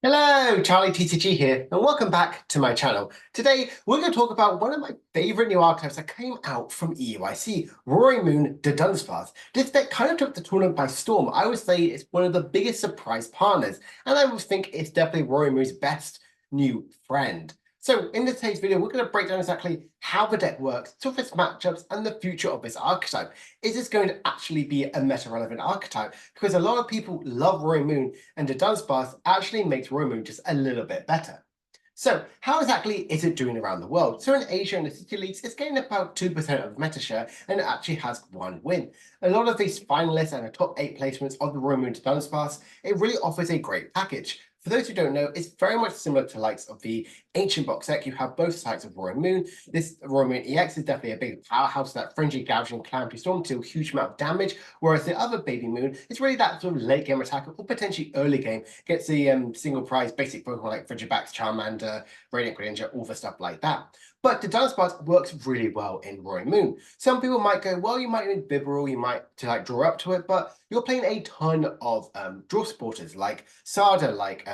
Hello, Charlie TCG here, and welcome back to my channel. Today, we're going to talk about one of my favorite new archetypes that came out from EUIC, Roaring Moon Dudunsparce. This deck kind of took the tournament by storm. I would say it's one of the biggest surprise partners, and I would think it's definitely Roaring Moon's best new friend. So in today's video, we're going to break down exactly how the deck works, some of its matchups, and the future of this archetype. Is this going to actually be a meta-relevant archetype? Because a lot of people love Roaring Moon, and the Dudunsparce actually makes Roaring Moon just a little bit better. So how exactly is it doing around the world? So in Asia and the City Leagues, it's getting about 2% of meta share, and it actually has one win. A lot of these finalists and the top 8 placements of the Roaring Moon Dudunsparce, it really offers a great package. For those who don't know, it's very much similar to likes of the Ancient box set. You have both sides of Roaring Moon. This Roaring Moon EX is definitely a big powerhouse, that Frenzy, Gouging, Calamity Storm to a huge amount of damage, whereas the other Baby Moon is really that sort of late game attacker or potentially early game. Gets the single prize basic Pokemon like Frigibax, Charmander, Radiant Greninja, all the stuff like that. But the Dudunsparce works really well in Roaring Moon. Some people might go, well, you might need Bibarel, you might to like draw up to it, but you're playing a ton of draw supporters like Sada, like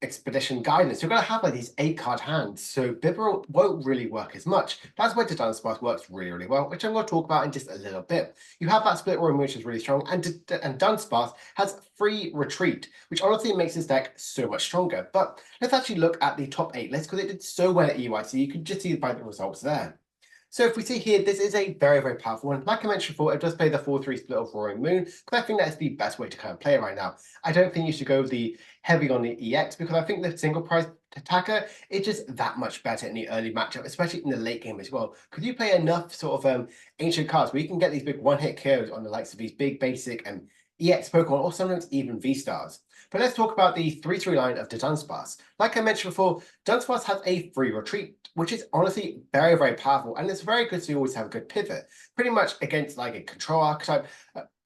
Expedition Guidance. You're going to have like these 8-card hands, so Bibarel won't really work as much. That's where Dudunsparce works really, really well, which I'm going to talk about in just a little bit. You have that split room, which is really strong, and Dudunsparce has free retreat, which honestly makes this deck so much stronger. But let's actually look at the top 8 list, because it did so well at EUIC. You can just see by the results there. So if we see here, this is a very, very powerful one. Like I mentioned before, it does play the 4-3 split of Roaring Moon, because I think that's the best way to kind of play it right now. I don't think you should go the heavy on the EX, because I think the single prize attacker is just that much better in the early matchup, especially in the late game as well. Because you play enough sort of ancient cards where you can get these big one-hit KOs on the likes of these big basic and EX Pokemon, or sometimes even V-Stars. But let's talk about the 3-3 line of the Dudunsparce. Like I mentioned before, Dudunsparce has a free retreat, which is honestly very, very powerful, and it's very good to always have a good pivot. Pretty much against like a control archetype,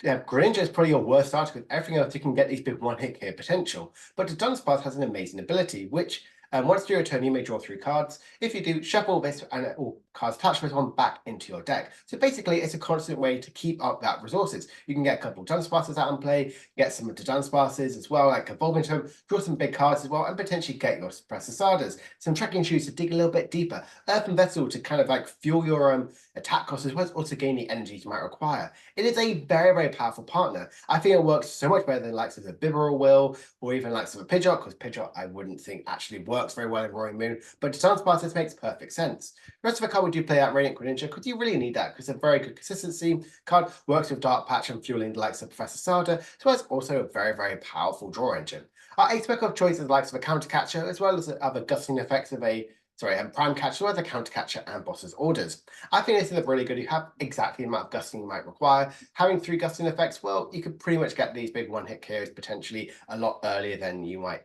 Greninja is probably your worst starter, because everything else you can get these big one-hit KO potential. But the Dudunsparce has an amazing ability, which once during your turn, you may draw 3 cards. If you do, shuffle this and all cards attached to this one back into your deck. So basically, it's a constant way to keep up that resources. You can get a couple of Dudunsparces out and play, get some of the Dudunsparces as well, like evolve into them, draw some big cards as well, and potentially get your Suppressor Sardas. Some Trekking Shoes to dig a little bit deeper. Earthen Vessel to kind of like fuel your attack costs, as well as also gain the energies you might require. It is a very, very powerful partner. I think it works so much better than likes of the Bibarel will, or even likes of a Pidgeot, because Pidgeot I wouldn't think actually works very well in Roaring Moon, but Dudunsparce makes perfect sense. The rest of the card we do play out Radiant Greninja, because you really need that, because it's a very good consistency card, works with Dark Patch and fueling the likes of Professor Sada, as well as also a very, very powerful draw engine. Our 8 spec of choice is the likes of a Counter Catcher, as well as other gusting effects of Prime Catcher, as well as a Counter Catcher and Boss's Orders. I think this is really good. You have exactly the amount of gusting you might require. Having 3 gusting effects, well, you could pretty much get these big one-hit KOs potentially a lot earlier than you might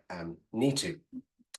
need to.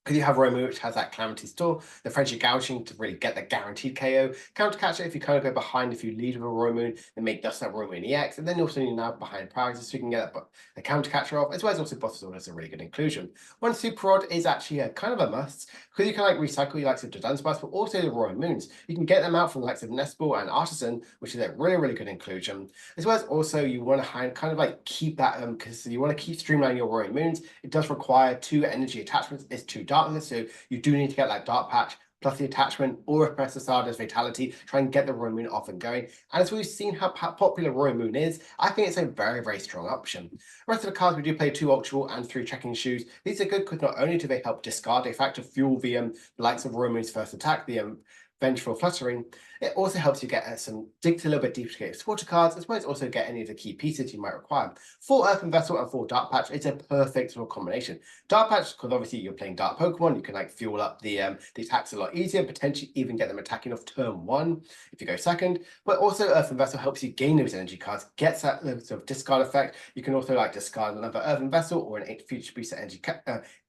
Because you have Roaring Moon, which has that Calamity Storm, the Frenzy Gouging to really get the guaranteed KO. Counter Catcher, if you kind of go behind, if you lead with a Roaring Moon, then make dust that Roaring Moon EX. And then also you now behind Paralysis, so you can get the Counter Catcher off, as well as also Boss's Order is a really good inclusion. One Super Rod is actually a kind of a must, because you can like recycle your likes of Dudunsparce, but also the Roaring Moons. You can get them out from the likes of Nestball and Artisan, which is a really, really good inclusion. As well as also you want to kind of like keep that, because you want to keep streamlining your Roaring Moons. It does require 2 energy attachments, it's 2 darkness, so you do need to get like Dark Patch plus the attachment or a Professor Sarda's Vitality, try and get the Roaring Moon off and going. And as we've seen how popular Roaring Moon is, I think it's a very, very strong option. The rest of the cards, we do play 2 Ultra Ball and 3 Trekking Shoes. These are good because not only do they help discard, they fact to fuel the likes of Roaring Moon's first attack, the Vengeful Fluttering, it also helps you get some dig a little bit deeper to get supporter cards, as well as also get any of the key pieces you might require. 4 Earthen Vessel and 4 Dark Patch, it's a perfect sort of combination. Dark Patch, because obviously you're playing Dark Pokemon, you can like fuel up the attacks a lot easier, potentially even get them attacking off turn 1 if you go second. But also Earthen Vessel helps you gain those energy cards, gets that sort of discard effect. You can also like discard another Earthen Vessel or an Future Booster Energy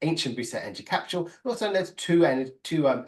Ancient Booster Energy Capsule. Also, there's 2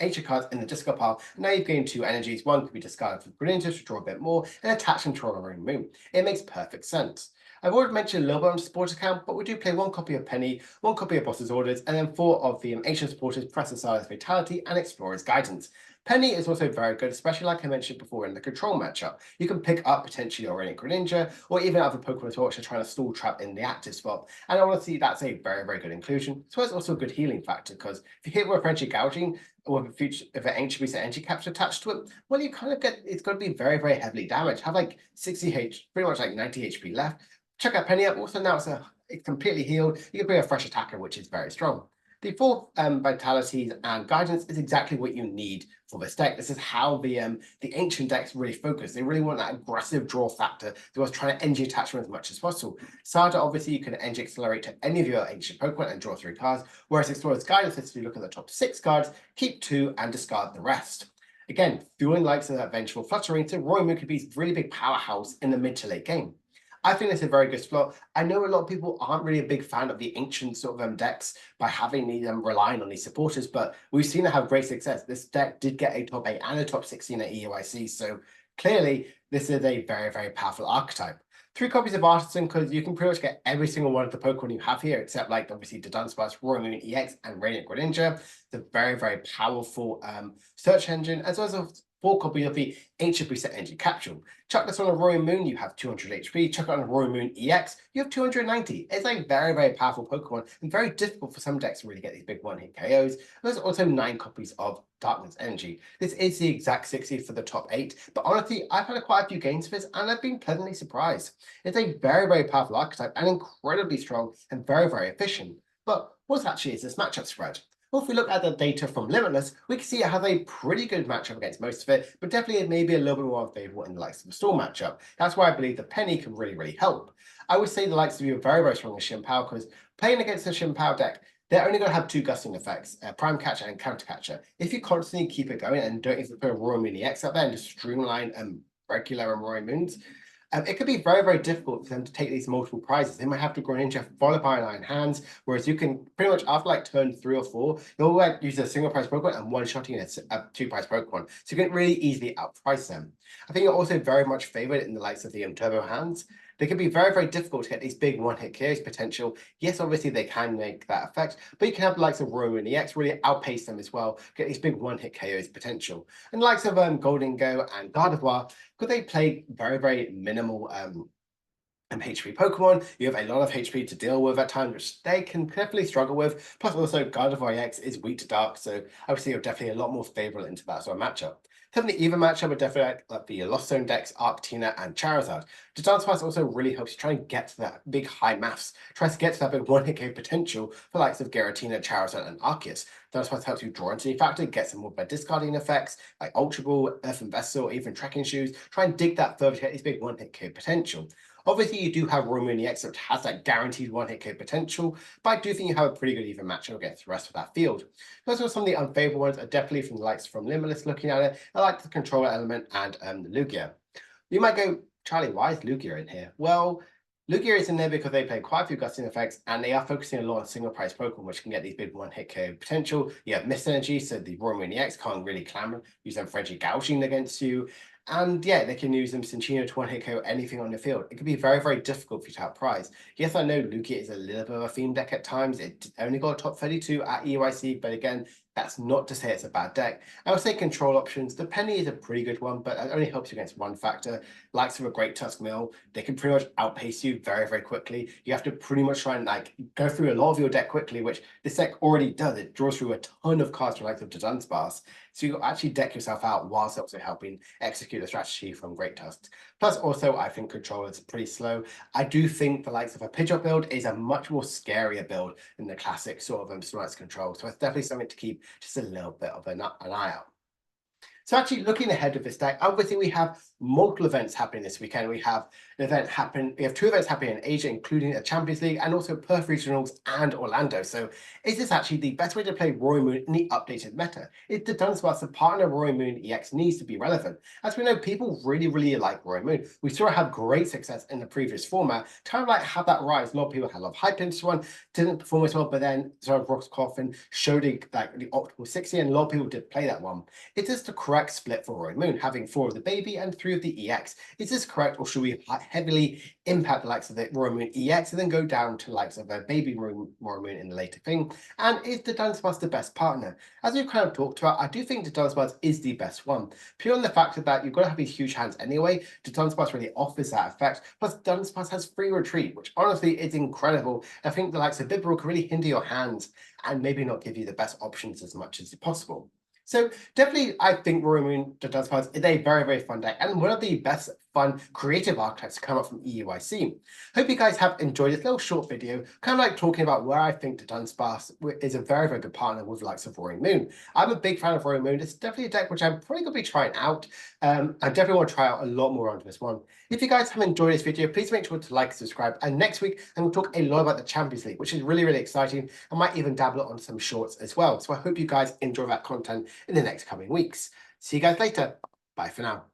ancient cards in the discard pile. Now you've gained 2 energies. One could be discarded for Greninja to draw a bit more, and attach them to Roaring Moon. It makes perfect sense. I've already mentioned a little bit on the support account, but we do play 1 copy of Penny, 1 copy of Boss's Orders, and then 4 of the ancient supporters, Professor Sarda's Vitality and Explorer's Guidance. Penny is also very good, especially like I mentioned before in the control matchup. You can pick up potentially Roaring Greninja or even other Pokemon as well, which are trying to stall trap in the active spot. And honestly, that's a very, very good inclusion. So it's also a good healing factor because if you hit with Frenzy Gouging or if an Ancient Reset Energy Capture attached to it, well, you kind of get it's going to be very, very heavily damaged. Have like 60 pretty much like 90 HP left. Check out Penny up. Also now it's completely healed. You can bring a fresh attacker, which is very strong. The fourth vitalities and guidance is exactly what you need for this deck. This is how the ancient decks really focus. They really want that aggressive draw factor. They was trying to energy attachment as much as possible. Sada, obviously, you can energy accelerate to any of your ancient Pokemon and draw 3 cards, whereas Explorer's Guidance lets you look at the top 6 cards, keep 2, and discard the rest. Again, fueling likes of that vengeful fluttering, so Roaring Moon could be a really big powerhouse in the mid to late game. I think it's a very good slot. I know a lot of people aren't really a big fan of the ancient sort of decks by having them relying on these supporters, but we've seen it have great success. This deck did get a top 8 and a top 16 at EUIC, so clearly this is a very, very powerful archetype. 3 copies of Artisan because you can pretty much get every single one of the Pokemon you have here, except like obviously Dudunsparce, Roaring Moon EX, and Radiant Greninja. It's a very, very powerful search engine, as well as 4 copies of the Ancient Reset Energy Capsule. Chuck this on a Roaring Moon, you have 200 HP. Chuck it on a Roaring Moon EX, you have 290. It's a very, very powerful Pokemon and very difficult for some decks to really get these big one-hit KOs. There's also 9 copies of Darkness Energy. This is the exact 60 for the top 8, but honestly, I've had quite a few games for this and I've been pleasantly surprised. It's a very, very powerful archetype and incredibly strong and very, very efficient. But what actually is this matchup spread? Well, if we look at the data from Limitless, we can see it has a pretty good matchup against most of it, but definitely maybe a little bit more unfavorable in the likes of the Storm matchup. That's why I believe the Penny can really, really help. I would say the likes of you are very, very strong in Shinpow because playing against the Shinpow deck, they're only going to have 2 gusting effects, Prime Catcher and Counter Catcher. If you constantly keep it going and don't even put a Roaring Moon EX up there and just streamline regular and Roaring Moons, it could be very, very difficult for them to take these multiple prizes. They might have to Greninja followed by Iron Hands, whereas you can pretty much after like turn 3 or 4, you'll like use a single prize Pokemon and one-shotting a 2-prize Pokemon. So you can really easily outprice them. I think you're also very much favored in the likes of the Turbo Hands. They can be very, very difficult to get these big one-hit KOs potential. Yes, obviously they can make that effect, but you can have the likes of Roaring Moon EX really outpace them as well, get these big one-hit KOs potential. And the likes of Golden Go and Gardevoir, because they play very, very minimal HP Pokemon, you have a lot of HP to deal with at times, which they can definitely struggle with. Plus, also Gardevoir EX is weak to Dark, so obviously you're definitely a lot more favorable into that sort of matchup. Definitely even matchup would definitely like the Lost Zone decks, Arctina and Charizard. Dudunsparce also really helps you try and get to that big high maths, tries to get to that big one-hit KO potential for likes of Giratina, Charizard, and Arceus. Dudunsparce helps you draw into the factor, get some more by discarding effects like Ultra Ball, Earthen Vessel, even Trekking Shoes. Try and dig that further to get these big one-hit KO potential. Obviously, you do have Roaring Moon EX, which has that guaranteed one-hit KO potential, but I do think you have a pretty good even matchup against the rest of that field. Those are some of the unfavorable ones are definitely from the likes from Limitless looking at it. I like the Controller element and the Lugia. You might go, Charlie, why is Lugia in here? Well, Lugia is in there because they play quite a few gusting effects and they are focusing a lot on single price Pokemon, which can get these big one-hit KO potential. You have Mist Energy, so the Roaring Moon EX can't really clamor, use them Frenzy Gouging against you. And yeah, they can use them Cinccino to one-hit KO anything on the field. It can be very, very difficult for you to outprice. Yes, I know Lugia is a little bit of a theme deck at times. It only got a top 32 at EUIC, but again, that's not to say it's a bad deck. I would say control options. The Penny is a pretty good one, but it only helps you against one factor. Likes of a Great Tusk Mill, they can pretty much outpace you very, very quickly. You have to pretty much try and like go through a lot of your deck quickly, which this deck already does. It draws through a ton of cards from likes of Dudunsparce. So you actually deck yourself out whilst also helping execute the strategy from Great Tusks. Plus also, I think control is pretty slow. I do think the likes of a Pidgeot build is a much more scarier build than the classic sort of Snorlax control. So it's definitely something to keep just a little bit of an eye out. So actually looking ahead of this deck, obviously we have multiple events happening this weekend. We have an event happen, we have 2 events happening in Asia, including a Champions League and also Perth Regionals and Orlando. So is this actually the best way to play Roaring Moon in the updated meta? Is the Dudunsparce the partner Roaring Moon EX needs to be relevant? As we know, people really, really like Roaring Moon. We saw it have great success in the previous format, kind of like have that rise. A lot of people had a lot of hype into one, didn't perform as well, but then sort of Rock's Coffin showed like the optimal 60, and a lot of people did play that one. Is this the correct correct split for Roaring Moon, having 4 of the baby and 3 of the EX? Is this correct, or should we heavily impact the likes of the Roaring Moon EX and then go down to the likes of a baby Roaring Moon in the later thing? And is Dudunsparce the best partner? As we've kind of talked about, I do think Dudunsparce is the best one, purely on the fact that you've got to have these huge hands anyway. Dudunsparce really offers that effect, plus Dudunsparce has free retreat, which honestly is incredible. I think the likes of Bibberel can really hinder your hands and maybe not give you the best options as much as possible. So definitely, I think Roaring Moon Dudunsparce is a very, very fun deck and one of the best fun creative archetypes to come up from EUIC. Hope you guys have enjoyed this little short video, kind of like talking about where I think Dudunsparce is a very, very good partner with the likes of Roaring Moon. I'm a big fan of Roaring Moon. It's definitely a deck which I'm probably going to be trying out. I definitely want to try out a lot more onto this one. If you guys have enjoyed this video, please make sure to like and subscribe. And next week, I'm going to talk a lot about the Champions League, which is really, really exciting. I might even dabble on some shorts as well. So I hope you guys enjoy that content in the next coming weeks. See you guys later. Bye for now.